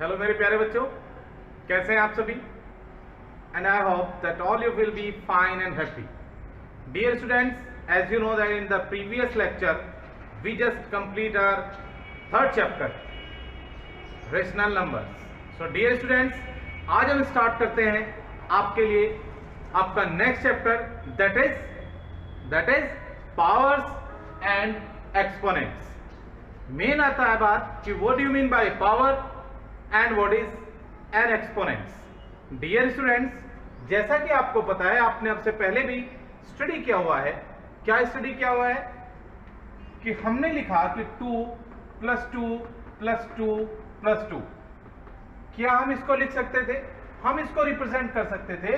Hello मेरे प्यारे बच्चों, कैसे हैं आप सभी? And I hope that all you will be fine and happy. Dear students, as you know that in the previous lecture we just complete our third chapter, rational numbers. So dear students, आज हम start करते हैं आपके लिए आपका next chapter, that is powers and exponents. Main आता है बात कि what do you mean by power and what is an exponents. Dear students, जैसा कि आपको पता है, आपने आपसे पहले भी स्टडी किया हुआ है. क्या स्टडी किया हुआ है कि हमने लिखा कि 2 + 2 + 2 + 2. क्या हम इसको लिख सकते थे? हम इसको रिप्रेजेंट कर सकते थे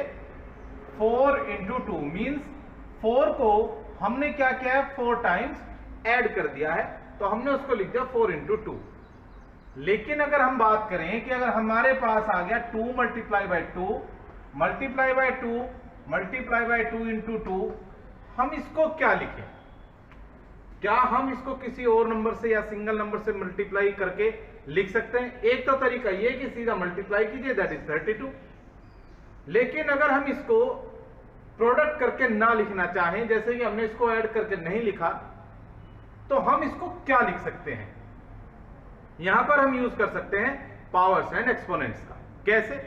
4 × 2 मीन्स 4 को हमने क्या किया है, 4 टाइम्स ऐड कर दिया है, तो हमने उसको लिख दिया 4 × 2. लेकिन अगर हम बात करें कि अगर हमारे पास आ गया 2 × 2 × 2 × 2 × 2, हम इसको क्या लिखें? क्या हम इसको किसी और नंबर से या सिंगल नंबर से मल्टीप्लाई करके लिख सकते हैं? एक तो तरीका ये कि सीधा मल्टीप्लाई कीजिए, दैट इज 32. लेकिन अगर हम इसको प्रोडक्ट करके ना लिखना चाहें, जैसे कि हमने इसको ऐड करके नहीं लिखा, तो हम इसको क्या लिख सकते हैं? यहां पर हम यूज कर सकते हैं पावर्स एंड एक्सपोनेंट्स का. कैसे?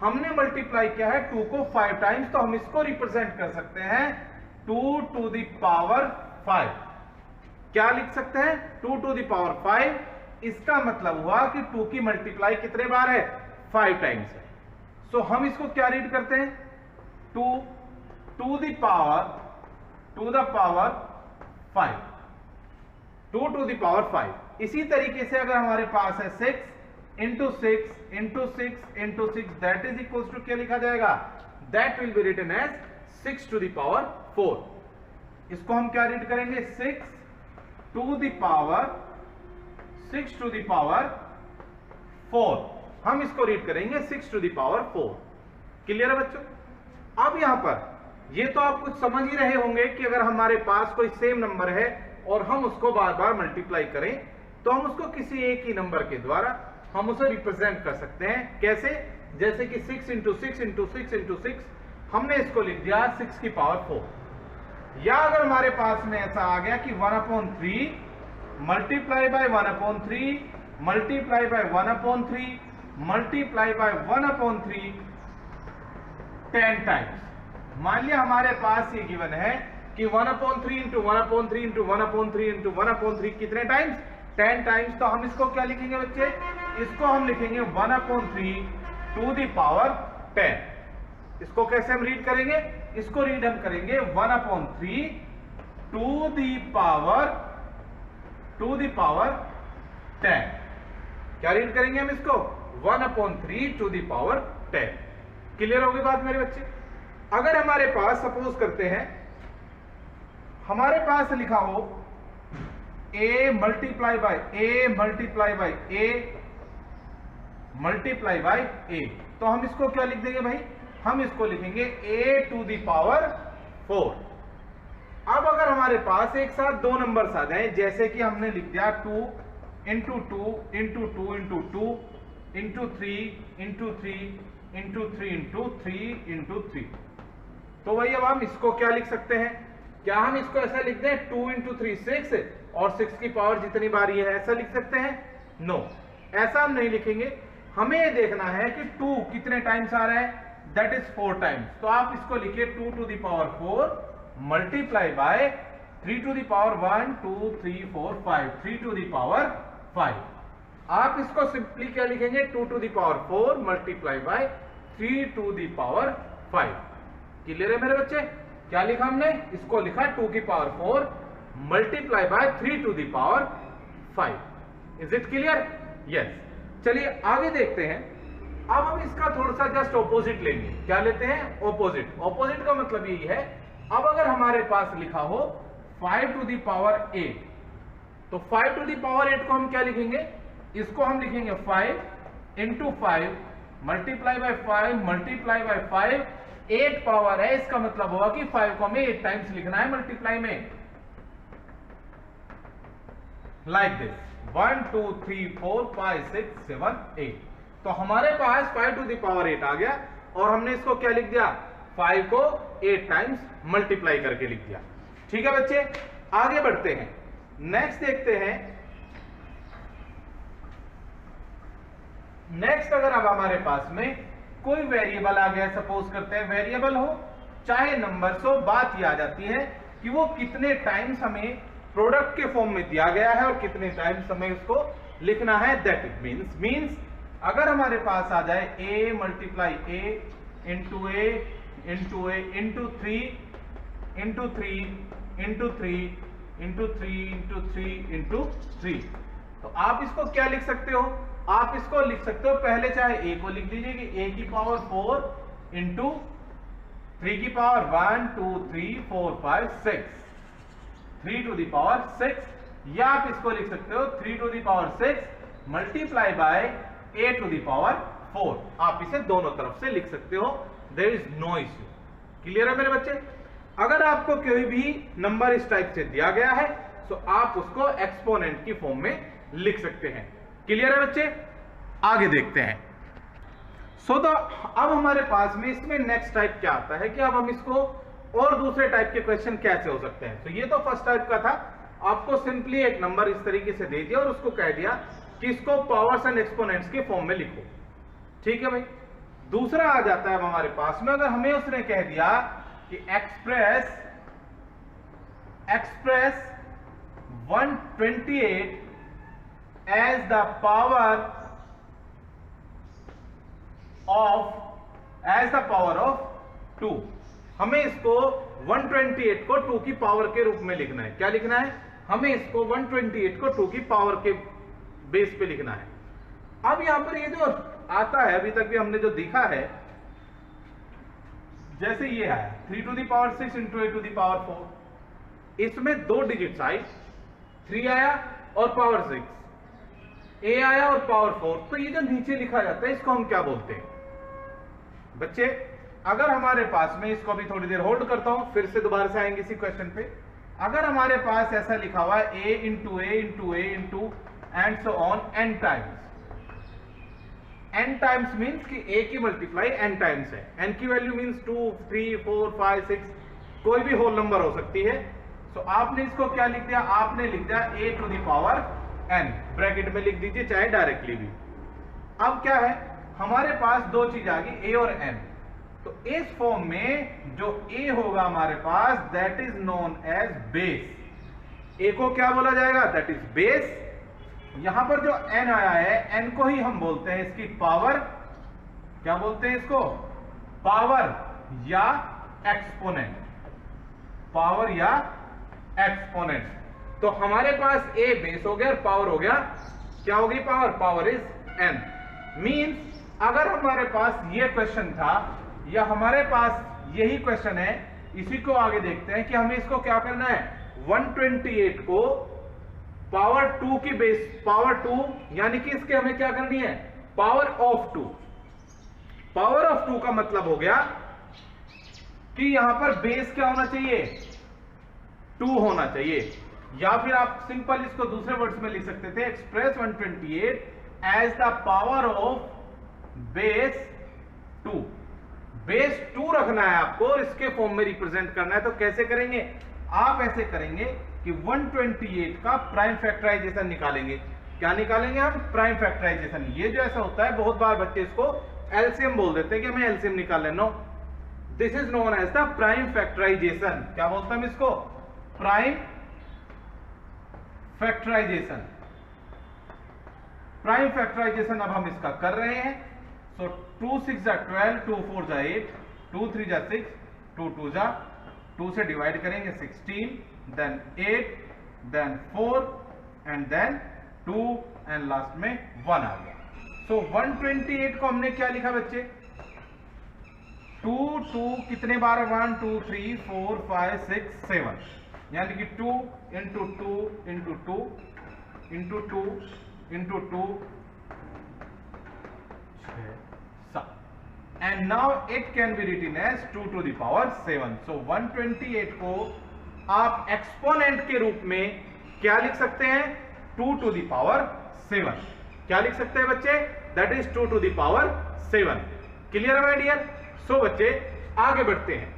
हमने मल्टीप्लाई किया है 2 को 5 टाइम्स, तो हम इसको रिप्रेजेंट कर सकते हैं 2 to the power 5. क्या लिख सकते हैं? 2 to the power 5. इसका मतलब हुआ कि 2 की मल्टीप्लाई कितने बार है? 5 टाइम्स है. सो हम इसको क्या रीड करते हैं? 2 to the power 5. 2 to the power 5. इसी तरीके से अगर हमारे पास है 6 × 6 × 6 × 6, दैट इज इक्वल टू क्या लिखा जाएगा? That will be written as 6 to the power 4. इसको हम क्या रीड करेंगे? 6 to the power 4. हम इसको रीड करेंगे 6 to the power 4. क्लियर है बच्चों? अब यहां पर ये तो आप कुछ समझ ही रहे होंगे कि अगर हमारे पास कोई सेम नंबर है और हम उसको बार बार मल्टीप्लाई करें, तो हम उसको किसी एक ही नंबर के द्वारा हम उसे रिप्रेजेंट कर सकते हैं. कैसे? जैसे कि 6 × 6 × 6 × 6, हमने इसको लिख दिया 6 की पावर 4. या अगर हमारे पास में ऐसा आ गया कि 1/3 multiply by 1/3 multiply by 1/3 multiply by 1/3 10 times. मान लिया हमारे पास ये गिवन है कि 1/3 × 1/3 × 1/3 × 1/3 कितने टाइम्स? 10 टाइम्स. तो हम इसको क्या लिखेंगे बच्चे? इसको हम लिखेंगे 1/3 to the power 10. इसको कैसे हम रीड करेंगे? इसको रीड हम करेंगे 1/3 to the power 10. क्या रीड करेंगे हम इसको? 1/3 to the power 10. क्लियर होगी बात मेरे बच्चे? अगर हमारे पास सपोज करते हैं हमारे पास लिखा हो a multiply by a multiply by a multiply by a, तो हम इसको क्या लिख देंगे भाई? हम इसको लिखेंगे a to the power 4. अब अगर हमारे पास एक साथ दो नंबर्स आ जाएं, जैसे कि हमने लिख दिया 2 × 2 × 2 × 2 × 3 × 3 × 3 × 3 × 3, तो भाई अब हम इसको क्या लिख सकते हैं? क्या हम इसको ऐसा लिख दें 2 × 3 6 और 6 की पावर जितनी बारी है ऐसा लिख सकते हैं? नो, ऐसा हम नहीं लिखेंगे. हमें ये देखना है कि 2 कितने टाइम्स आ रहा है, दैट इज 4 टाइम्स. तो आप इसको लिखिए 2 to the power 4 multiply by 3 to the power 1 2 3 4 5 3 to the power 5. आप इसको सिंपली क्या लिखेंगे? 2 to the power 4 multiply by 3 to the power 5. Clear है मेरे बच्चे? क्या लिखा हमने? इसको लिखा 2 की power 4 multiply by 3 to the power 5. Is it clear? Yes. चलिए आगे देखते हैं. अब हम इसका थोड़ा सा जस्ट ऑपोजिट लेंगे. क्या लेते हैं? ऑपोजिट. ऑपोजिट का मतलब यही है, अब अगर हमारे पास लिखा हो 5 to the power 8, तो 5 to the power 8 को हम क्या लिखेंगे? इसको हम लिखेंगे 5 × 5 multiply by 5 multiply by 5. 8 power है, इसका मतलब होगा कि 5 को हमें 8 टाइम्स लिखना है मल्टीप्लाई में. Like this 1 2 3 4 5 6 7 8. तो हमारे पास 5 टू द पावर 8 आ गया और हमने इसको क्या लिख दिया, 5 को 8 टाइम्स मल्टीप्लाई करके लिख दिया। ठीक है बच्चे, आगे बढ़ते हैं, नेक्स्ट देखते हैं। नेक्स्ट अगर अब हमारे पास में कोई वेरिएबल आ गया, सपोज करते हैं वेरिएबल हो चाहे नंबर्स हो, बात ये आ जाती है कि वो कितने टाइम्स हमें प्रोडक्ट के फॉर्म में दिया गया है और कितने टाइम्स हमें उसको लिखना है। दैट इट मीन्स अगर हमारे पास आ जाए a multiply a into a into a into 3 into 3 into 3 into 3 into 3 into 3, तो आप इसको क्या लिख सकते हो, आप इसको लिख सकते हो पहले चाहे a को लिख लीजिए कि a की पावर 4 इंटू 3 की पावर 1 2 3 4 5 6, 3 टू द पावर 6, या आप इसको लिख सकते हो 3 to the power 6 multiply by a to the power 4। आप इसे दोनों तरफ से लिख सकते हो, there is no issue. Clear है मेरे बच्चे? अगर आपको कोई भी नंबर इस टाइप से दिया गया है तो आप उसको एक्सपोनेंट की फॉर्म में लिख सकते हैं। क्लियर है बच्चे? आगे देखते हैं। अब हमारे पास में इसमें नेक्स्ट टाइप क्या आता है कि अब हम इसको और दूसरे टाइप के क्वेश्चन कैसे हो सकते हैं। तो ये तो फर्स्ट टाइप का था, आपको सिंपली एक नंबर इस तरीके से दे दिया और उसको कह दिया कि इसको पावर्स एंड एक्सपोनेंट्स के फॉर्म में लिखो। ठीक है भाई। दूसरा आ जाता है अब हमारे पास में, अगर हमें उसने कह दिया कि express 128 as the power of 2, हमें इसको 128 को 2 की पावर के रूप में लिखना है। क्या लिखना है? हमें इसको 128 को 2 की पावर के बेस पे लिखना है। अब यहां पर ये जो आता है, अभी तक भी हमने जो देखा है, जैसे ये है 3 to the power 6 into a to the power 4, इसमें 2 डिजिट्स आई, 3 आया और पावर 6, a आया और पावर 4। तो ये जो नीचे लिखा जाता है इसको हम क्या बोलते हैं बच्चे? अगर हमारे पास में, इसको अभी थोड़ी देर होल्ड करता हूं, फिर से दोबारा से आएंगे इसी क्वेश्चन पे। अगर हमारे पास ऐसा लिखा हुआ है a into a into a into and so on n times, n times means कि a की मल्टीप्लाई n टाइम्स है, n की वैल्यू मीन्स 2 3 4 5 6, कोई भी होल नंबर हो सकती है। तो आपने इसको क्या लिख दिया? आपने लिख दिया a to the power n, bracket में लिख दीजिए चाहे डायरेक्टली भी। अब क्या है, हमारे पास 2 चीज आ गई, a और n। तो इस फॉर्म में जो a होगा हमारे पास, that is known as base. a को क्या बोला जाएगा? That is base. यहां पर जो n आया है, n को ही हम बोलते हैं इसकी पावर। क्या बोलते हैं इसको? पावर या एक्सपोनेंट, पावर या एक्सपोनेंट। तो हमारे पास a बेस हो गया और पावर हो गया, क्या होगी power? Power is n। Means अगर हमारे पास ये क्वेश्चन था या हमारे पास यही क्वेश्चन है, इसी को आगे देखते हैं कि हमें इसको क्या करना है, 128 को पावर 2 की बेस, पावर 2 यानी कि इसके हमें क्या करनी है? Power of 2। पावर ऑफ 2 का मतलब हो गया कि यहां पर बेस क्या होना चाहिए? 2 होना चाहिए। या फिर आप सिंपल इसको दूसरे वर्ड्स में लिख सकते थे, express 128 as the power of base 2। Base 2 रखना है आपको और इसके फॉर्म में रिप्रेजेंट करना है। तो कैसे करेंगे? आप ऐसे करेंगे कि 128 का प्राइम फैक्टराइजेशन निकालेंगे। क्या निकालेंगे हम? Prime factorisation. ये जो ऐसा होता है, बहुत बार बच्चे इसको एलसीएम बोल देते हैं कि हमें एलसीएम निकालना है। No, this is known as the prime factorisation. क्या बोलते हैं हम इसको? Prime factorisation. प्राइम फैक्टराइजेशन अब हम इसका कर रहे हैं। सो 2 6 जा 12, 2 4 जा 8, 2 3 जा 6, 2 2 जा 2 से डिवाइड करेंगे 16, then 8, then 4 and then 2 and last में 1 आ गया। सो 128 को हमने क्या लिखा बच्चे? 2 2 कितने बार? 1 2 3 4 5 6 7, यानी कि 2 into 2 into 2 into 2 into 2 and now it can be written as 2 to the power 7. So 128 को आप एक्सपोनेंट के रूप में क्या लिख सकते हैं? 2 to the power 7। क्या लिख सकते हैं बच्चे? That is 2 to the power 7। Clear है माय डियर? सो बच्चे आगे बढ़ते हैं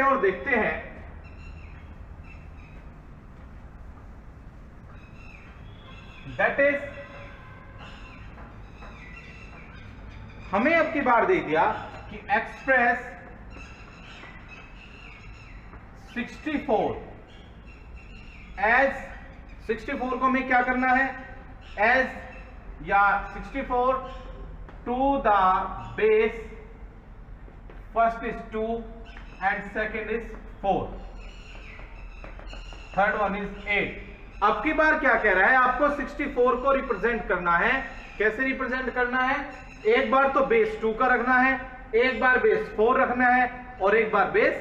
और देखते हैं दैट इज, हमें अब की बार दे दिया कि एक्सप्रेस 64 एज, 64 को हमें क्या करना है? एज या 64 to the base, first is 2 and second is 4, third one is 8। अब की बार क्या कह रहा है? आपको 64 को रिप्रेजेंट करना है। कैसे रिप्रेजेंट करना है? एक बार तो बेस 2 का रखना है, एक बार बेस 4 रखना है और एक बार बेस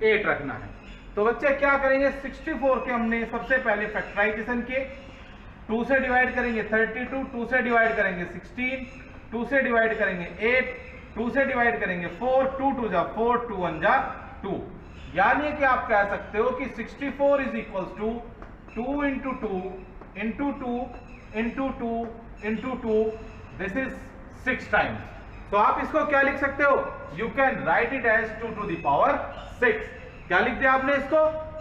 8 रखना है। तो बच्चे क्या करेंगे? 64 के हमने सबसे पहले फैक्टराइजेशन किए, 2 से डिवाइड करेंगे 32, 2 से डिवाइड करेंगे 16, 2 से डिवाइड करेंगे 8, 2 से डिवाइड करेंगे 4, 2 2 जा 4, 2 1 जा 2। यानी कि आप कह सकते हो कि 64 is equal to 2 into 2 into 2 into 2 into 2, this is 6 times. तो आप इसको क्या लिख सकते हो? You can write it as 2 to the power 6। क्या लिख दिया आपने इसको?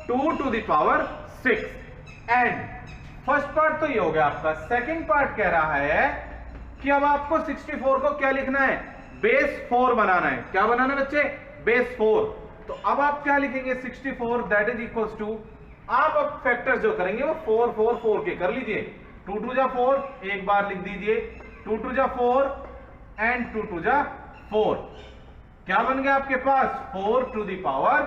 2 to the power 6। And first part तो ये हो गया आपका। सेकंड पार्ट कह रहा है कि अब आपको 64 को क्या लिखना है? बेस 4 बनाना है। क्या बनाना है बच्चे? बेस 4। तो अब आप क्या लिखेंगे? 64 दैट इज इक्वल्स टू, आप अब फैक्टर्स जो करेंगे वो 4 4 4 के कर लीजिए। 2 2 जा 4, एक बार लिख दीजिए 2 2 जा 4 एंड 2 2 जा 4। क्या बन गया आपके पास? 4 to the power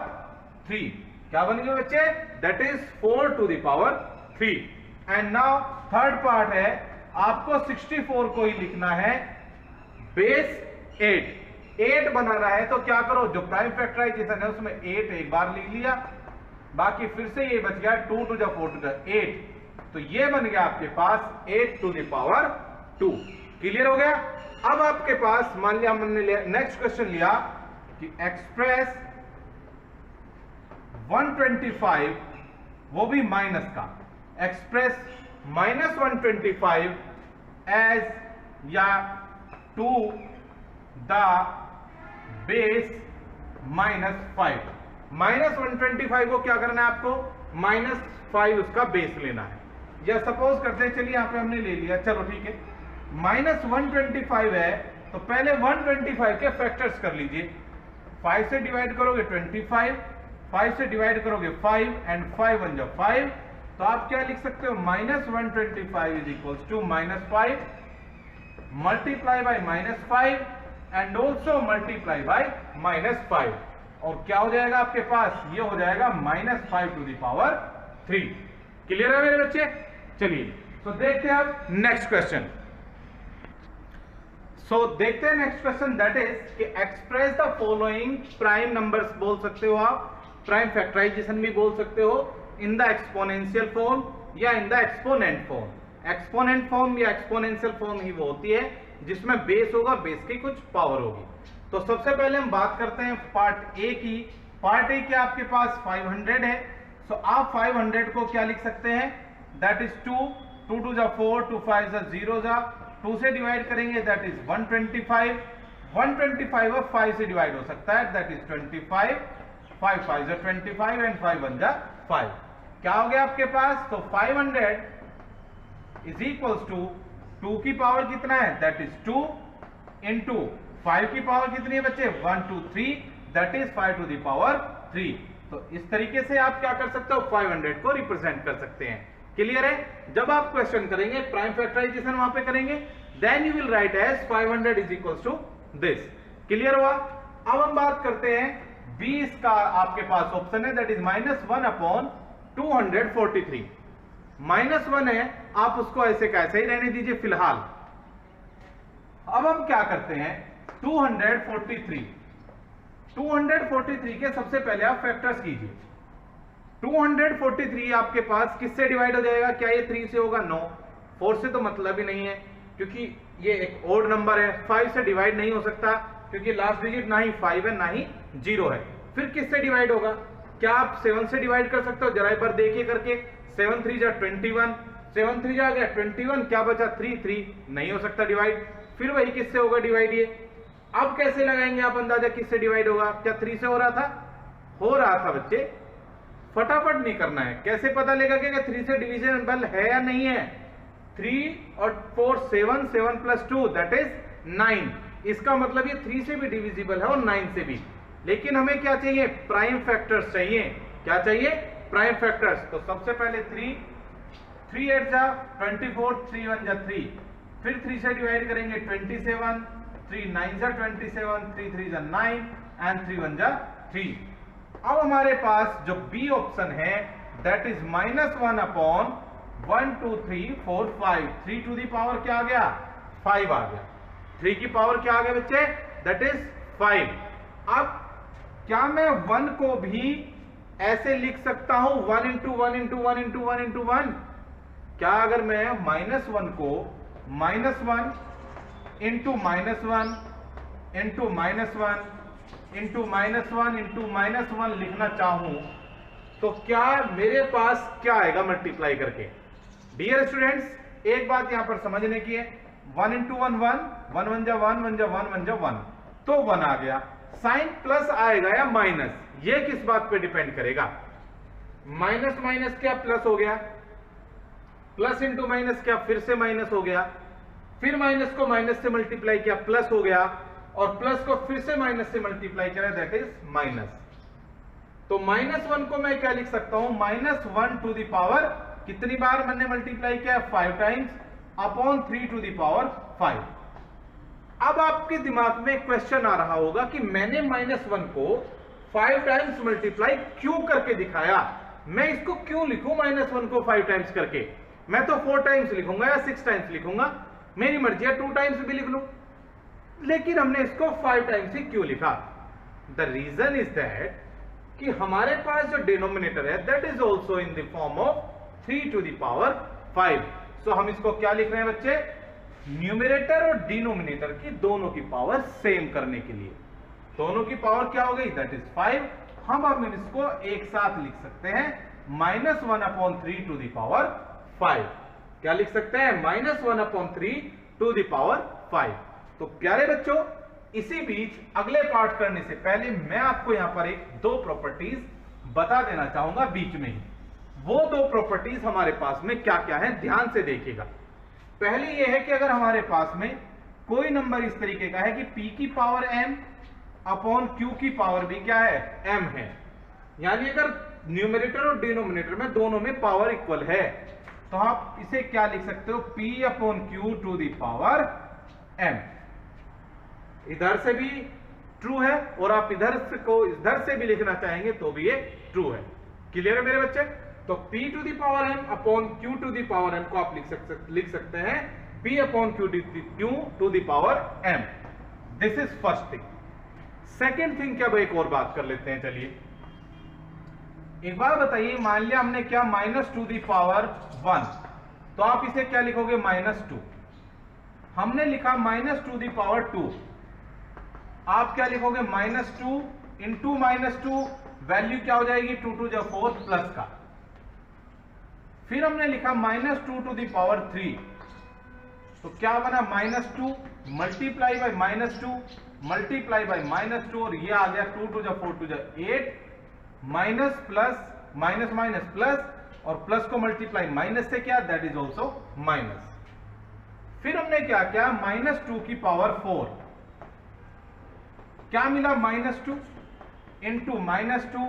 3। क्या बन गया बच्चे? That is 4 to the power 3। And now third part है, आपको 64 को ही लिखना है बेस 8 बनाना है। तो क्या करो? जो प्राइम फैक्टराइजेशन है उसमें 8 एक बार लिख लिया, बाकी फिर से ये बच गया 2 2 जा 4 2 जा 8। तो ये बन गया आपके पास 8 to the power 2। क्लियर हो गया? अब आपके पास मान लिया हमने नेक्स्ट क्वेश्चन लिया कि एक्सप्रेस 125, वो भी माइनस का, एक्सप्रेस -125 एज या टू द बेस -5। -125 को क्या करना है आपको? -5 उसका बेस लेना है। या सपोज करते हैं, चलिए यहां पे हमने ले लिया, चलो ठीक है, -125 है तो पहले 125 के फैक्टर्स कर लीजिए। 5 से डिवाइड करोगे 25, 5 से डिवाइड करोगे 5 एंड 5 1 जा 5। तो आप क्या लिख सकते हो? -125 is equals to -5 multiply by -5 and also multiply by -5। और क्या हो जाएगा आपके पास? ये हो जाएगा -5 to the power 3। क्लियर है मेरे बच्चे? चलिए तो देखते हैं अब नेक्स्ट क्वेश्चन। देखते हैं नेक्स्ट क्वेश्चन, दैट इज कि express the following prime numbers बोल सकते हो आप, प्राइम फैक्टराइजेशन भी बोल सकते हो, इन द एक्सपोनेंशियल फॉर्म या in the exponent form. Exponent form या एक्सपोनेंशियल फॉर्म ही वो होती है जिसमें बेस होगा, बेस की कुछ पावर होगी। तो सबसे पहले हम बात करते हैं पार्ट ए की। पार्ट ए क्या आपके पास 500 है। सो आप 500 को क्या लिख सकते हैं? दैट इज 2 2 2 जा 4, 2 5 जा 0 जा, 2 से डिवाइड करेंगे दैट इज 125, 125 अब 5 से डिवाइड हो सकता है दैट इज 25, 5 5 जा 25 एंड 5 1 जा 5। क्या हो गया आपके पास? तो 500 इज इक्वल्स टू 2 की पावर कितना है? दैट इज 2 इंटू 5 की पावर कितनी है बच्चे? 1 2 3, that is 5 to the power 3। तो इस तरीके से आप क्या कर सकते हो? 500 को रिप्रेजेंट कर सकते हैं। क्लियर है? जब आप क्वेश्चन करेंगे प्राइम फैक्टराइजेशन वहां पे करेंगे, then you will write as 500 is equals to this. Clear हुआ? अब हम बात करते हैं 20 का आपके पास ऑप्शन है दैट इज -1/243। -1 है, आप उसको ऐसे कैसे ही रहने दीजिए फिलहाल। अब हम क्या करते हैं? 243 के सबसे पहले आप फैक्टर्स कीजिए। 243 आपके पास किससे डिवाइड हो जाएगा? क्या ये 3 से होगा? नो, 4 से तो मतलब ही नहीं है क्योंकि ये एक ओड नंबर है। 5 से डिवाइड नहीं हो सकता क्योंकि लास्ट डिजिट ना ही 5 है ना ही 0 है। फिर किससे डिवाइड होगा? क्या आप 7 से डिवाइड कर सकते हो? जरा एक बार देखिए करके, 7 3 जा 21, 7 3 जा गया 21, क्या बचा 3 3, नहीं हो सकता डिवाइड। फिर वही किससे होगा डिवाइड ये, अब कैसे लगाएंगे आप अंदाजा किससे डिवाइड होगा, क्या 3 से हो रहा था, हो रहा था बच्चे, फटाफट नहीं करना है। कैसे पता लेगा कि 3 से डिविजिबल है या नहीं है, 3 और 4 7, 7 + 2 दैट इज 9, इसका मतलब ये 3 से भी डिविजिबल है और 9 से भी। लेकिन हमें क्या चाहिए, प्राइम फैक्टर्स चाहिए। क्या चाहिए, प्राइम फैक्टर्स। तो सबसे पहले 3 8 जा 24, 3 1 जा 3, फिर 3 से डिवाइड करेंगे 27, 3 9 जा 27, 3 3 जा 9 एंड 3 1 जा 3। अब हमारे पास जो बी ऑप्शन है that is -1 upon 1 2 3 4 5, 3 to the power क्या आ गया, 5 आ गया। 3 की पावर क्या आ गया बच्चे, दैट इज 5। अब क्या मैं 1 को भी ऐसे लिख सकता हूं 1 × 1 × 1 × 1 × 1? क्या अगर मैं -1 को -1 × -1 × -1 × -1 लिखना चाहूं तो क्या मेरे पास क्या आएगा मल्टीप्लाई करके। डियर स्टूडेंट्स एक बात यहां पर समझने की है, 1 × 1 1, 1 1 जा 1, 1 जा 1, 1 जा 1, तो 1 आ गया। साइन प्लस आएगा या माइनस, ये किस बात पे डिपेंड करेगा, माइनस माइनस क्या प्लस हो गया, प्लस इंटू माइनस क्या फिर से माइनस हो गया, फिर माइनस को माइनस से मल्टीप्लाई किया प्लस हो गया, और प्लस को फिर से माइनस से मल्टीप्लाई किया दैट इज माइनस। तो -1 को मैं क्या लिख सकता हूं, -1 टू द पावर कितनी बार मैंने मल्टीप्लाई किया, 5 times, upon 3 to the power 5। अब आपके दिमाग में क्वेश्चन आ रहा होगा कि मैंने -1 को 5 टाइम्स मल्टीप्लाई क्यों करके दिखाया, मैं इसको क्यों लिखूं -1 को 5 टाइम्स करके, मैं तो 4 टाइम्स लिखूंगा या 6 टाइम्स लिखूंगा, मेरी मर्जी है 2 टाइम्स भी लिख लूं, लेकिन हमने इसको 5 टाइम्स ही क्यों लिखा। द रीजन इज दैट कि हमारे पास जो डिनोमिनेटर है that is also in the form of 3 to the power 5। So हम इसको क्या लिख रहे हैं बच्चे, न्यूमरेटर और डिनोमिनेटर की दोनों की पावर सेम करने के लिए, दोनों की पावर क्या हो गई दैट इज 5। हम अब इसको एक साथ लिख सकते हैं -1/3 टू द पावर 5। क्या लिख सकते हैं, -1/3 टू द पावर 5। तो प्यारे बच्चों इसी बीच अगले पार्ट करने से पहले मैं आपको यहां पर दो प्रॉपर्टीज बता देना चाहूंगा बीच में ही। वो दो प्रॉपर्टीज हमारे पास में क्या क्या है ध्यान से देखिएगा। पहली ये है कि अगर हमारे पास में कोई नंबर इस तरीके का है कि p की पावर m अपॉन q की पावर भी क्या है m है, यानी अगर न्यूमरेटर और डिनोमिनेटर में दोनों में पावर इक्वल है तो आप इसे क्या लिख सकते हो, p/q to the power m। इधर से भी ट्रू है और आप इधर से भी लिखना चाहेंगे तो भी ये ट्रू है। क्लियर है मेरे बच्चे। तो p to the power m upon q to the power m को आप लिख सकते हैं p/q to the power m। This is first thing. Second thing क्या भाई एक और बात कर लेते हैं। चलिए एक बार बताइए, मान लिया हमने क्या -2 द पावर 1, तो आप इसे क्या लिखोगे -2। हमने लिखा -2 द पावर 2, आप क्या लिखोगे -2 इंटू -2, वैल्यू क्या हो जाएगी 2 2 4 प्लस का। फिर हमने लिखा -2 टू द पावर 3, तो क्या बना -2 मल्टीप्लाई बाय -2 मल्टीप्लाई बाय -2, और ये आ गया 2 2 4 2 8, minus plus minus minus plus, और प्लस को मल्टीप्लाई माइनस से क्या दैट इज ऑल्सो माइनस। फिर हमने क्या किया -2 की पावर 4, क्या मिला -2 into -2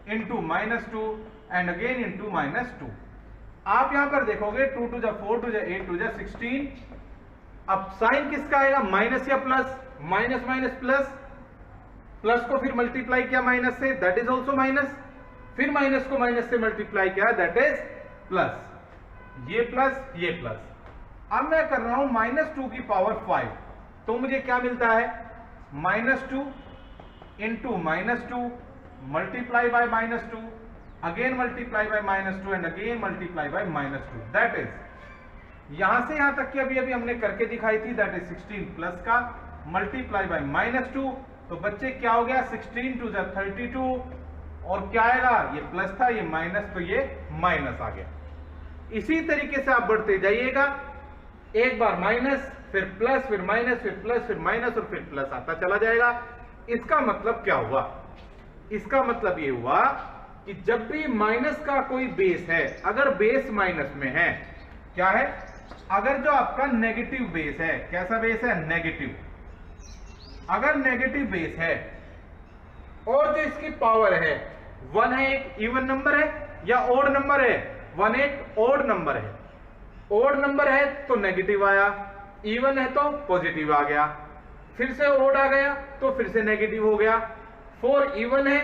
into -2 and again into -2। आप यहां पर देखोगे 2 2 4 2 8 2 16। अब साइन किसका आएगा, माइनस या plus, minus minus plus, plus को फिर मल्टीप्लाई किया minus say that is also minus, फिर माइनस को माइनस से मल्टीप्लाई किया दैट इज प्लस, ये प्लस ये प्लस। अब मैं कर रहा हूं -2 की पावर 5, तो मुझे क्या मिलता है -2 into -2 multiply bye -2 again multiply by -2 and again multiply by -2, that is यहां से यहां तक की अभी हमने करके दिखाई थी दैट इज 16 प्लस का मल्टीप्लाई बाय -2। तो बच्चे क्या हो गया 16 2 32, और क्या आएगा ये प्लस था ये माइनस, तो ये माइनस आ गया। इसी तरीके से आप बढ़ते जाइएगा, एक बार माइनस, फिर प्लस, फिर माइनस, फिर प्लस, फिर माइनस और फिर प्लस आता चला जाएगा। इसका मतलब क्या हुआ? इसका मतलब ये हुआ कि जब भी माइनस का कोई बेस है, अगर बेस माइनस में है, क्या है, अगर जो आपका नेगेटिव बेस है, कैसा बेस है, नेगेटिव, अगर नेगेटिव बेस है और जो इसकी पावर है 1 है, एक इवन नंबर है या ओड नंबर है, 1 एक ओड नंबर है, ओड नंबर है तो नेगेटिव आया, इवन है तो पॉजिटिव आ गया, फिर से ओड आ गया तो फिर से नेगेटिव हो गया, 4 इवन है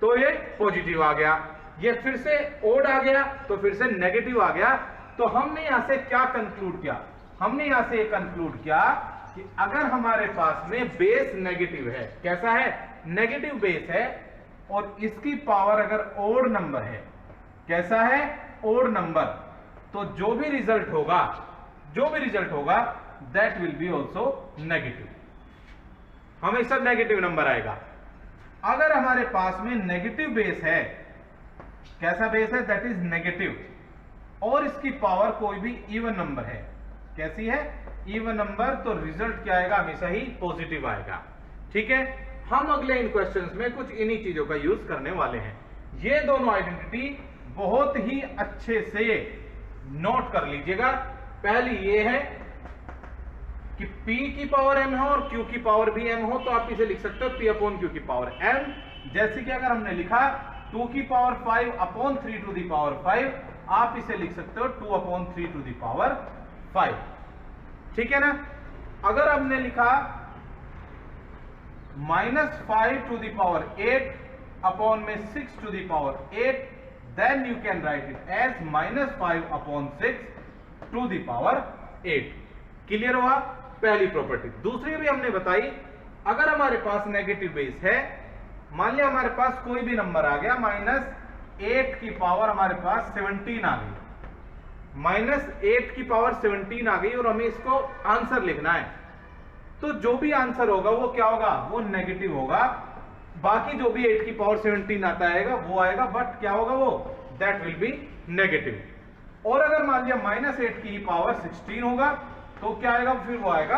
तो ये पॉजिटिव आ गया, ये फिर से ओड आ गया तो फिर से नेगेटिव आ गया। तो हमने यहां से क्या कंक्लूड किया? हमने यहां से कंक्लूड किया कि अगर हमारे पास में बेस नेगेटिव है, कैसा है, नेगेटिव बेस है, और इसकी पावर अगर ओड नंबर है, कैसा है, ओड नंबर, तो जो भी रिजल्ट होगा that will B also negative, हमेशा नेगेटिव नंबर आएगा। अगर हमारे पास में नेगेटिव बेस है, कैसा बेस है, दैट इज नेगेटिव, और इसकी पावर कोई भी इवन नंबर है, कैसी है, इवन नंबर, तो रिजल्ट क्या आएगा, हमेशा ही पॉजिटिव आएगा। ठीक है, हम अगले इन क्वेश्चंस में कुछ इन्हीं चीजों का यूज करने वाले हैं। ये दोनों आइडेंटिटी बहुत ही अच्छे से नोट कर लीजिएगा। पहली ये है कि P की पावर m हो और Q की पावर भी m हो, तो आप इसे लिख सकते हो P अपॉन Q की पावर m। जैसे कि अगर हमने लिखा 2 की power 5 upon 3 to the power 5, आप इसे लिख सकते हो 2 अपॉन 3 टू दी पावर 5। ठीक है ना? अगर हमने लिखा -5 टू दी पावर 8 अपॉन में 6 to the power 8, then you can write it as -5 upon 6 to the power 8। Clear हुआ? पहली प्रॉपर्टी। दूसरी भी हमने बताई, अगर हमारे पास नेगेटिव बेस है, मान लिया हमारे पास कोई भी नंबर आ गया, -8 की पावर हमारे पास 17 आ गई, -8 की पावर 17 आ गई, और हमें इसको आंसर लिखना है, तो जो भी आंसर होगा वो क्या होगा, वो नेगेटिव होगा। बाकी जो भी 8 की पावर 17 आता आएगा वो आएगा, बट क्या होगा, वो दैट विल बी नेगेटिव। और अगर मान लिया -8 की पावर 16 होगा, तो क्या आएगा, फिर वो आएगा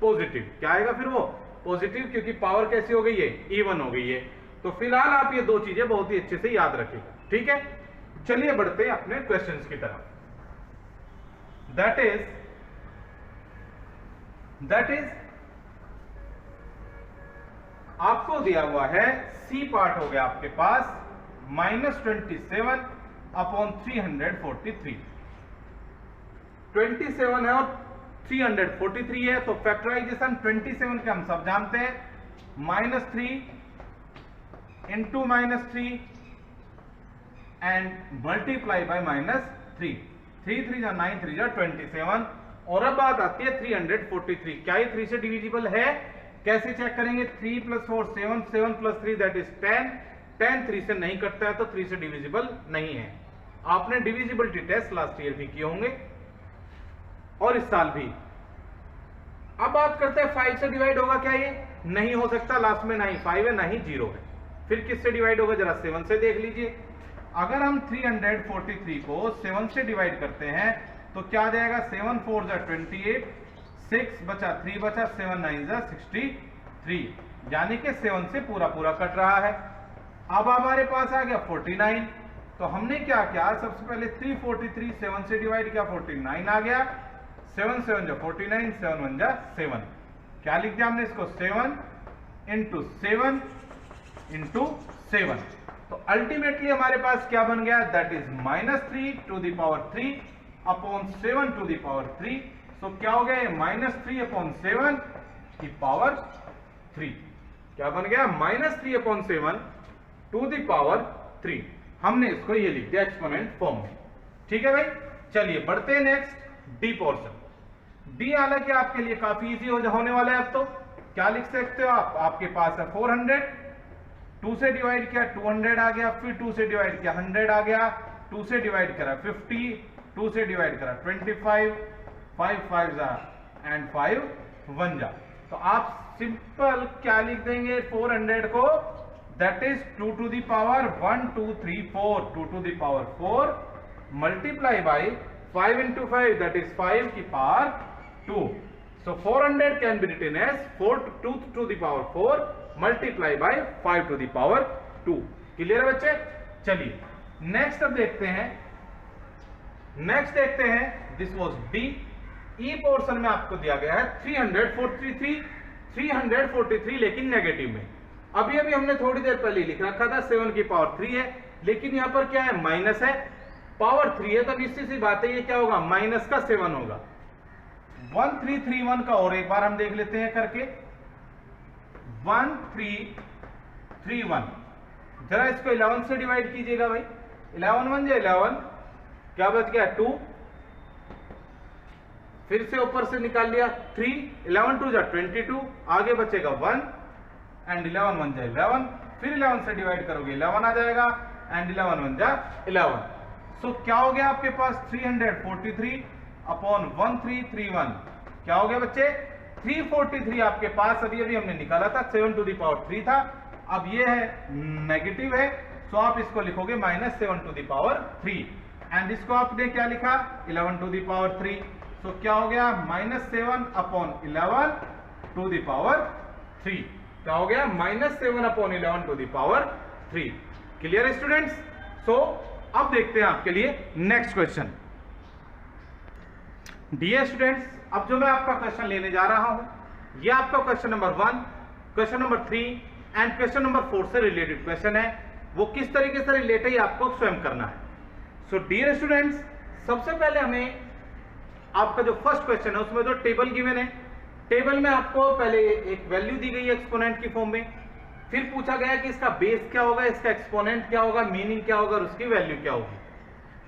पॉजिटिव। क्या आएगा फिर वो, पॉजिटिव, क्योंकि पावर कैसी हो गई है, इवन हो गई है। तो फिलहाल आप ये दो चीजें बहुत ही अच्छे से याद रखिएगा। ठीक है, चलिए बढ़ते हैं अपने क्वेश्चंस की तरफ। दैट इज आपको दिया हुआ है, सी पार्ट हो गया आपके पास -27 अपॉन 343। 27 है और 343 है, तो फैक्टराइजेशन 27 के हम सब जानते हैं, -3 इंटू -3 एंड मल्टीप्लाई बाय -3, 3 3 जा 9 3 जा 27। और अब बात आती है 343, क्या ये 3 से डिविजिबल है? कैसे चेक करेंगे? 3 + 4 7, 7 + 3 दैट इज 10, 10 3 से नहीं कटता है, तो 3 से डिविजिबल नहीं है। आपने डिविजिबिलिटी टेस्ट लास्ट ईयर भी किए होंगे और इस साल भी। अब बात करते हैं 5 से डिवाइड होगा क्या? ये नहीं हो सकता, लास्ट में ना ही 5 है ना ही 0 है। फिर किससे डिवाइड होगा, जरा 7 से देख लीजिए। अगर हम 343 को 7 से डिवाइड करते हैं तो क्या आ जाएगा, 7 4 जा 28, 6 बचा 3 बचा, 7 9 जा 63, यानी कि 7 से पूरा पूरा कट रहा है। अब हमारे पास आ गया 49, तो हमने क्या किया, सबसे पहले 343 7 से डिवाइड किया, 49 आ गया, 7 7 जा 49, 7 1 जा 7, क्या लिख दिया हमने इसको, 7 इंटू 7 इंटू 7। तो अल्टीमेटली हमारे पास क्या बन गया, that is -3 to the power 3 upon 7 to the power 3। तो क्या हो गया, -3 अपॉन 7 की पावर 3। क्या बन गया, -3 अपॉन 7 टू द पावर 3। हमने इसको ये लिख दिया एक्सपोनेंट फॉर्म में। ठीक है भाई, चलिए बढ़ते हैं नेक्स्ट डी पोर्शन। डी हालांकि आपके लिए काफी इजी होने वाला है। अब तो क्या लिख सकते हो आप, आपके पास है 400, 2 से डिवाइड किया 200 आ गया, फिर 2 से डिवाइड किया 100 आ गया, 2 से डिवाइड करा 50, 2 से डिवाइड करा 25, 5 5 जा एंड 5 1 जा। तो आप सिंपल क्या लिख देंगे, 400 को that is 2 to the power 1 2 3 4, 2 to the power 4 multiply by 5 into 5, that is 5 की power 2. So 400 can be written as 2 to the power 4 multiply by 5 to the power 2. Clear है बच्चे? चलिए नेक्स्ट अब देखते हैं, this was D. E portion में आपको दिया गया है 343 लेकिन नेगेटिव में। अभी हमने थोड़ी देर पहले लिख रखा था 7 की पावर 3 है, लेकिन यहां पर क्या है, माइनस है, पावर 3 है, तो निश्चित सी बात है ये क्या होगा, माइनस का 7 होगा। 1331 का और एक बार हम देख लेते हैं करके, 1331, जरा इसको 11 से डिवाइड कीजिएगा भाई, 11 1 जा 11, क्या बच गया 2, फिर से ऊपर से निकाल लिया 3, 11 2 जा 22, आगे बचेगा 1 एंड 11 1 जा 11, फिर 11 से डिवाइड करोगे 11 आ जाएगा एंड 11 1 जा 11। सो क्या हो गया आपके पास 343 अपॉन 1331, क्या हो गया बच्चे 343 आपके पास अभी हमने निकाला था, 7 टू द पावर 3 था, अब ये है नेगेटिव है, सो आप इसको लिखोगे -7 टू द पावर 3 एंड इसको आपने क्या लिखा 11 टू द पावर 3, सो क्या हो गया -7 अपॉन 11 टू द पावर 3, क्या हो गया -7 upon 11 to the power 3। Clear है स्टूडेंट्स? सो अब देखते हैं आपके लिए नेक्स्ट क्वेश्चन। डियर स्टूडेंट्स, अब जो मैं आपका क्वेश्चन लेने जा रहा हूं, ये आपका question number 1, question number 3 and question number 4 से रिलेटेड क्वेश्चन है। वो किस तरीके से रिलेट है आपको स्वयं करना है। सो डियर स्टूडेंट्स, सबसे पहले हमें आपका जो फर्स्ट क्वेश्चन है उसमें जो टेबल गिवन है, टेबल में आपको पहले एक वैल्यू दी गई है एक्सपोनेंट की फॉर्म में, फिर पूछा गया कि इसका बेस क्या होगा, इसका एक्सपोनेंट क्या होगा, मीनिंग क्या होगा और उसकी वैल्यू क्या होगी।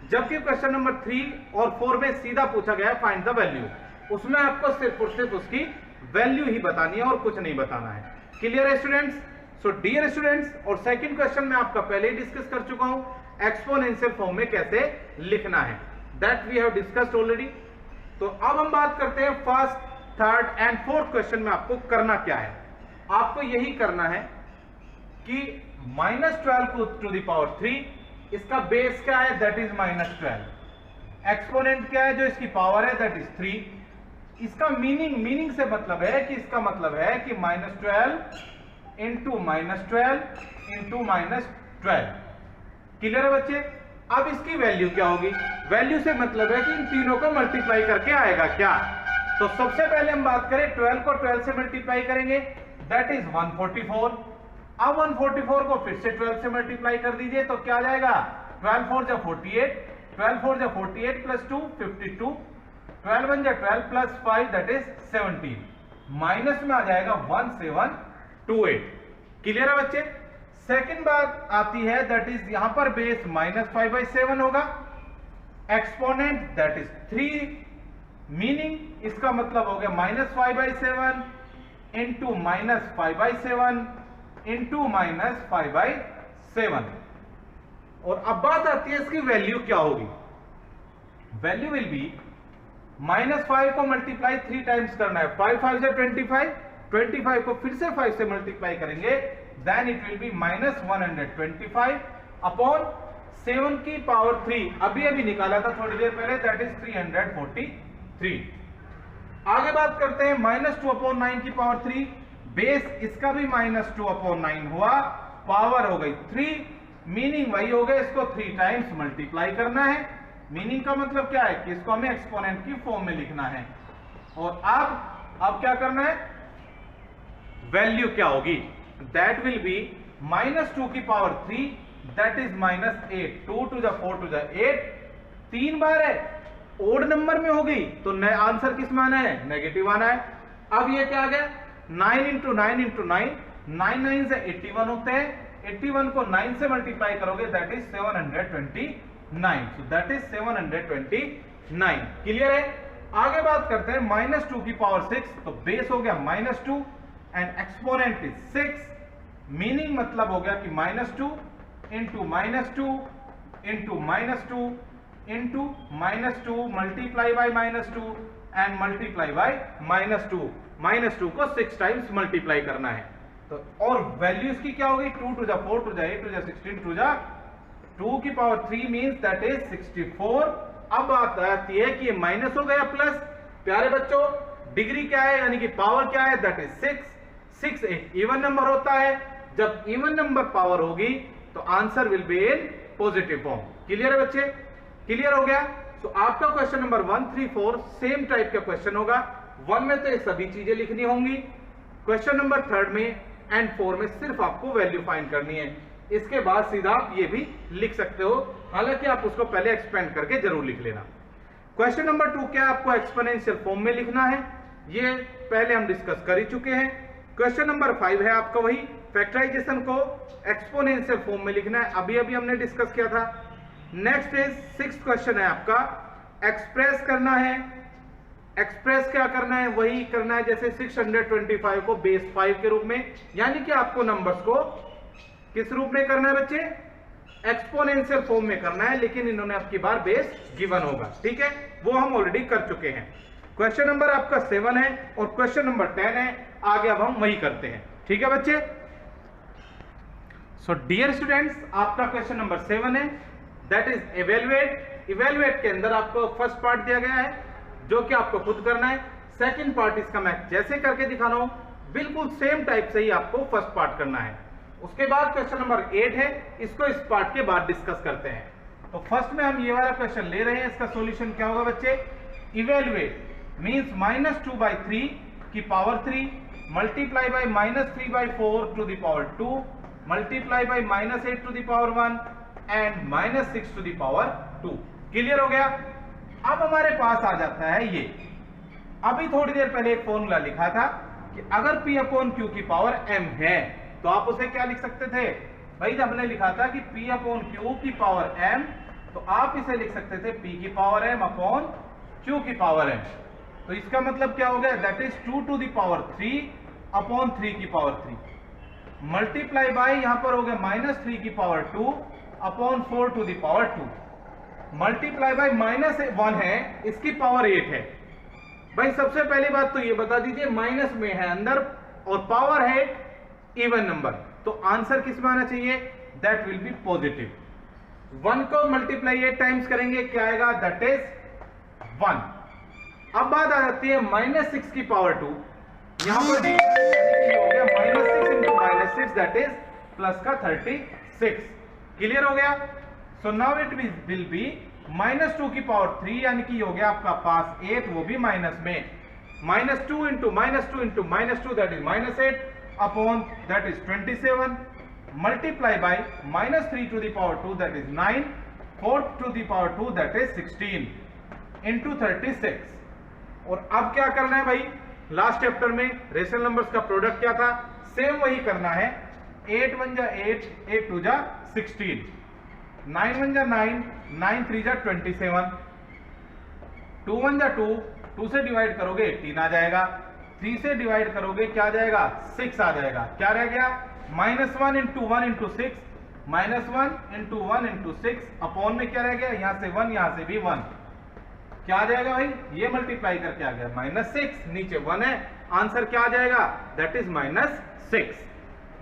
जबकि क्वेश्चन नंबर 3 और 4 में सीधा पूछा गया है फाइंड द वैल्यू, उसमें आपको सिर्फ और सिर्फ उसकी वैल्यू ही बतानी है और कुछ नहीं बताना है। क्लियर है स्टूडेंट्स? सो डियर स्टूडेंट्स, और सेकंड क्वेश्चन में आपका पहले ही डिस्कस कर चुका हूं, एक्सपोनेंशियल फॉर्म में कैसे लिखना है, that we have discussed already. तो अब हम बात करते हैं first, third and fourth question में आपको करना क्या है। आपको यही करना है कि -12 टू द पावर 3, इसका बेस क्या है, दैट इज -12, एक्सपोनेंट क्या है जो इसकी पावर है, दैट इज 3, इसका मीनिंग से मतलब है कि इसका मतलब है कि -12 इंटू -12 इंटू -12। क्लियर है बच्चे? अब इसकी वैल्यू क्या होगी, वैल्यू से मतलब है कि इन तीनों को मल्टीप्लाई करके आएगा क्या। तो सबसे पहले हम बात करें 12 को 12 से मल्टीप्लाई करेंगे, दैट इज 144। अब 144 को फिर से 12 से मल्टीप्लाई कर दीजिए तो क्या आ जाएगा, 12 4 जा 48, 12 4 जा 48 प्लस 2 52, 12 1 जा 12 प्लस 5 दैट इज 17, माइनस में आ जाएगा 1728। क्लियर है बच्चे? सेकंड बात आती है, दैट इज यहां पर बेस -5/7 होगा, एक्सपोनेंट दैट इज 3, मीनिंग इसका मतलब हो गया -5/7 इंटू -5/7 इंटू -5/7। और अब बात आती है इसकी वैल्यू क्या होगी, वैल्यू विल बी -5 को मल्टीप्लाई 3 टाइम्स करना है, 5 5 जा 25, 25 को फिर से 5 से मल्टीप्लाई करेंगे, then it will be -125 upon 7 की पावर 3, अभी निकाला था थोड़ी देर पहले, दैट इज 343। आगे बात करते हैं -2/9 की पावर 3, बेस इसका भी -2/9 हुआ, पावर हो गई 3, मीनिंग वही हो गया, इसको 3 टाइम्स मल्टीप्लाई करना है। मीनिंग का मतलब क्या है कि इसको हमें एक्सपोनेंट की फॉर्म में लिखना है। और अब क्या करना है, वैल्यू क्या होगी, दैट विल बी -2 की पावर 3, दैट इज -8, 2 2 जा 4 2 जा 8, 3 बार है, ओड नंबर में हो गई तो आंसर किस में आना है, नेगेटिव आना है। अब ये क्या आ गया, 9 इंटू 9 इंटू 9, 9 9 से 81 होते हैं, 81 को 9 से मल्टीप्लाई करोगे that is 729, so that is 729। Clear है? आगे बात करते हैं -2 की पावर 6, तो बेस हो गया -2 एंड एक्सपोनेंट इज 6, मीनिंग मतलब हो गया कि -2 into -2 into -2 into -2 multiply bye -2 and multiply by -2, -2 को 6 टाइम्स मल्टीप्लाई करना है। तो और वैल्यू इसकी क्या होगी, 2 2 जा 4 2 जा 8 2 जा 16 2 जा 2 की पावर 3 मींस दैट इज 64। अब बात आती है कि ये माइनस हो गया प्लस। प्यारे बच्चों, डिग्री क्या है यानी कि पावर क्या है, दैट इज 6 एक इवन नंबर होता है। जब इवन नंबर पावर होगी तो answer will be in positive form. Clear है बच्चे? क्लियर हो गया? तो आपका क्वेश्चन नंबर 1, 3, 4 सेम टाइप का क्वेश्चन होगा। 1 में तो ये सभी चीजें लिखनी होंगी, क्वेश्चन नंबर 3 में एंड 4 में सिर्फ आपको वैल्यू फाइंड करनी है। इसके बाद सीधा आप ये भी लिख सकते हो, हालांकि आप उसको पहले एक्सपेंड करके जरूर लिख लेना। क्वेश्चन नंबर 2 क्या आपको एक्सपोनेंशियल फॉर्म में लिखना है, ये पहले हम डिस्कस कर ही चुके हैं। क्वेश्चन नंबर 5 है आपका वही फैक्टराइजेशन को एक्सपोनेंशियल फॉर्म में लिखना है, अभी अभी हमने डिस्कस किया था। नेक्स्ट इज 6th क्वेश्चन है आपका एक्सप्रेस करना है। एक्सप्रेस क्या करना है, वही करना है जैसे 625 को बेस 5 के रूप में, यानी कि आपको नंबर्स को किस रूप में करना है बच्चे, एक्सपोनेंशियल फॉर्म में करना है, लेकिन इन्होंने आपकी बार बेस गिवन होगा। ठीक है, वो हम ऑलरेडी कर चुके हैं। क्वेश्चन नंबर आपका 7 है और क्वेश्चन नंबर 10 है, आगे अब हम वही करते हैं। ठीक है बच्चे? सो डियर स्टूडेंट्स, आपका क्वेश्चन नंबर 7 है, दैट इज इवेलुएट। इवेलुएट के अंदर आपको फर्स्ट पार्ट दिया गया है जो कि आपको खुद करना है। सेकंड पार्ट इसका मैं जैसे करके दिखा रहा हूं बिल्कुल सेम टाइप से ही आपको फर्स्ट पार्ट करना है। उसके बाद क्वेश्चन नंबर 8 है, इसको इस पार्ट के बाद डिस्कस करते हैं। तो फर्स्ट में हम ये वाला क्वेश्चन ले रहे हैं, इसका सॉल्यूशन क्या होगा बच्चे, इवेलुएट मींस -2/3 की power 3 multiply by -3/4 to the power 2 multiply by -8 to the power 1 and -6 to the power 2। Clear हो गया? अब हमारे पास आ जाता है ये, अभी थोड़ी देर पहले एक फॉर्मूला लिखा था कि अगर P/Q की पावर m है तो आप उसे क्या लिख सकते थे भाई, जब हमने लिखा था कि P/Q की पावर m, तो आप इसे लिख सकते थे P की पावर m अपॉन Q की पावर m। तो इसका मतलब क्या हो गया, that is 2 to the power 3 upon 3 की पावर 3 मल्टीप्लाई बाय यहां पर हो गया -3 की power 2 upon 4 to the power 2 multiply by -1 है, इसकी पावर 8 है। भाई सबसे पहली बात तो ये बता दीजिए, माइनस में है अंदर और पावर है इवन नंबर, तो आंसर किस में आना चाहिए, दैट विल बी पॉजिटिव। 1 को मल्टीप्लाई 8 टाइम्स करेंगे, क्या आएगा, दैट इज 1। अब बात आ जाती है -6 की पावर 2, यहां पर हो गया -6 इंटू -6 दैट इज प्लस का 36। क्लियर हो गया? So now it will B -2 की पावर 3 यानी कि हो गया आपका पास 8, वो भी माइनस में, -2 into -2 that is -8 upon that is 27 multiply by -3 to the power 2 that is 9 4 to the power 2 that is 16 into 36। और अब क्या करना है भाई, लास्ट चैप्टर में रेशनल नंबर्स का प्रोडक्ट क्या था, सेम वही करना है। 8 1 जा 8, 8 2 जा 16, 9 1 जा 9, 9 3 जा 27, 2 1 जा 2, 2 से डिवाइड करोगे 18 आ जाएगा, 3 से डिवाइड करोगे क्या आ जाएगा, 6 आ जाएगा। क्या रह गया, -1 into 1 into 6 -1 into 1 into 6 upon में क्या रह गया, यहां से 1 यहां से भी 1, क्या आ जाएगा भाई, ये मल्टीप्लाई करके आ गया -6, नीचे 1 है, आंसर क्या आ जाएगा, that is -6।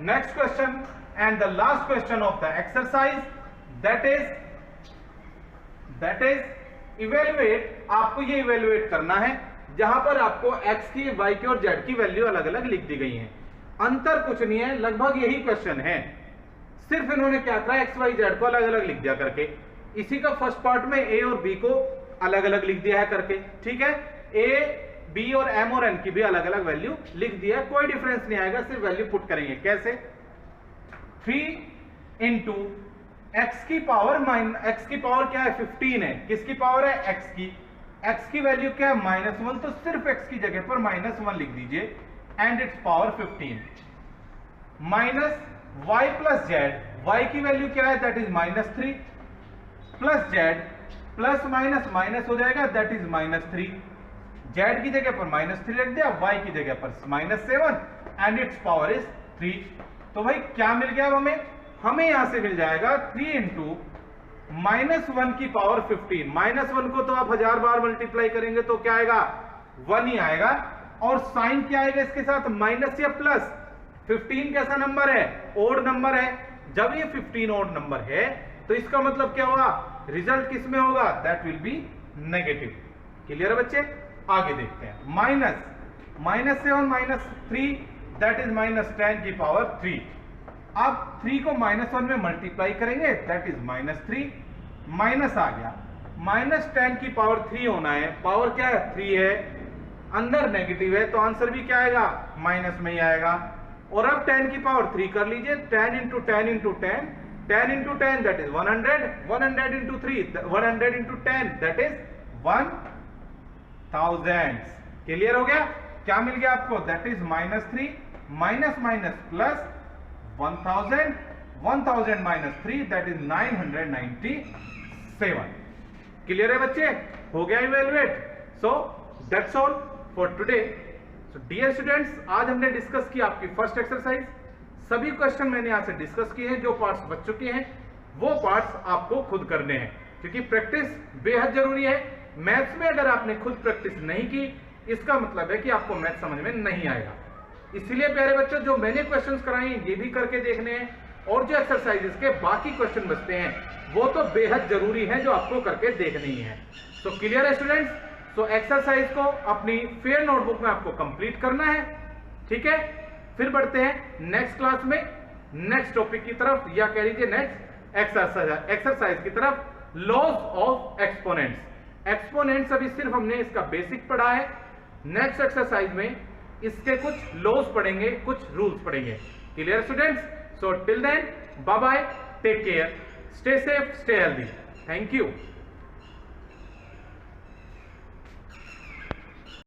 Next question and the last question of the exercise, that is evaluate. आपको ये इवेलुएट करना है जहां पर आपको x की, y की और z की वैल्यू अलग अलग लिख दी गई है। अंतर कुछ नहीं है, लगभग यही क्वेश्चन है, सिर्फ इन्होंने क्या करा, x y z को अलग अलग लिख दिया करके। इसी का फर्स्ट पार्ट में a और b को अलग अलग लिख दिया है करके। ठीक है, a b और m और n की भी अलग अलग वैल्यू लिख दिया है, कोई डिफरेंस नहीं आएगा, सिर्फ वैल्यू पुट करेंगे। कैसे, 3 इंटू x की पावर x की पावर क्या है, 15 है, किसकी पावर है, x की वैल्यू क्या है, -1, तो सिर्फ x की जगह पर -1 लिख दीजिए and it's power 15 minus y plus z, y की वैल्यू क्या है, that is -3 plus z plus minus हो जाएगा, दैट इज -3, z की जगह पर -3 रख दिया, y की जगह पर -7 एंड इट्स पावर इज 3। तो भाई क्या मिल गया हमें यहां से मिल जाएगा 3 इंटू -1 की पावर 15। -1 को तो आप 1000 बार मल्टीप्लाई करेंगे तो क्या आएगा, 1 ही आएगा। और साइन क्या आएगा इसके साथ, माइनस या प्लस। 15 कैसा नंबर है, ओड नंबर है। जब ये 15 ओड नंबर है तो इसका मतलब क्या हुआ, रिजल्ट किस में होगा, that will B negative. Clear है बच्चे, आगे देखते हैं। -7 -3 दैट इज -10 की पावर 3। अब 3 को -1 में मल्टीप्लाई करेंगे, दैट इज -3, माइनस आ गया, -10 की पावर 3 होना है, पावर क्या है 3 है, अंदर नेगेटिव है तो आंसर भी क्या आएगा, माइनस में ही आएगा। और अब 10 की पावर 3 कर लीजिए, 10 into 10 into 10, 10 into 10 that is 100, 100 into 3 100 into 10 that is 1000। Clear हो गया, क्या मिल गया आपको, that is -3 minus minus plus 1000, 1000 minus 3 that is 997। Clear है बच्चे, हो गया evaluate. So that's all for today. So dear students, आज हमने डिस्कस किया आपकी फर्स्ट एक्सरसाइज। सभी क्वेश्चन मैंने यहां से डिस्कस किए हैं, जो पार्ट्स बच चुके हैं वो पार्ट्स आपको खुद करने हैं, क्योंकि प्रैक्टिस बेहद जरूरी है। मैथ्स में अगर आपने खुद प्रैक्टिस नहीं की, इसका मतलब है कि आपको मैथ समझ में नहीं आएगा। इसलिए प्यारे बच्चों, जो मैंने क्वेश्चंस कराए हैं ये भी करके देखने हैं, और जो एक्सरसाइजेस के बाकी क्वेश्चन बचते हैं वो तो बेहद जरूरी है, जो आपको करके देखने ही है। सो क्लियर है स्टूडेंट्स, सो एक्सरसाइज को अपनी फेयर नोटबुक में आपको कंप्लीट करना है, ठीक है। फिर बढ़ते हैं नेक्स्ट क्लास में नेक्स्ट टॉपिक की तरफ, या कह लीजिए नेक्स्ट एक्सरसाइज की तरफ, लॉज ऑफ एक्सपोनेंट्स। एक्सपोनेंट्स अभी सिर्फ हमने इसका बेसिक पढ़ा है, नेक्स्ट एक्सरसाइज में इसके कुछ लॉज पढ़ेंगे, कुछ रूल्स पढ़ेंगे। Clear students, so till then bye bye, take care, stay safe, stay healthy, thank you.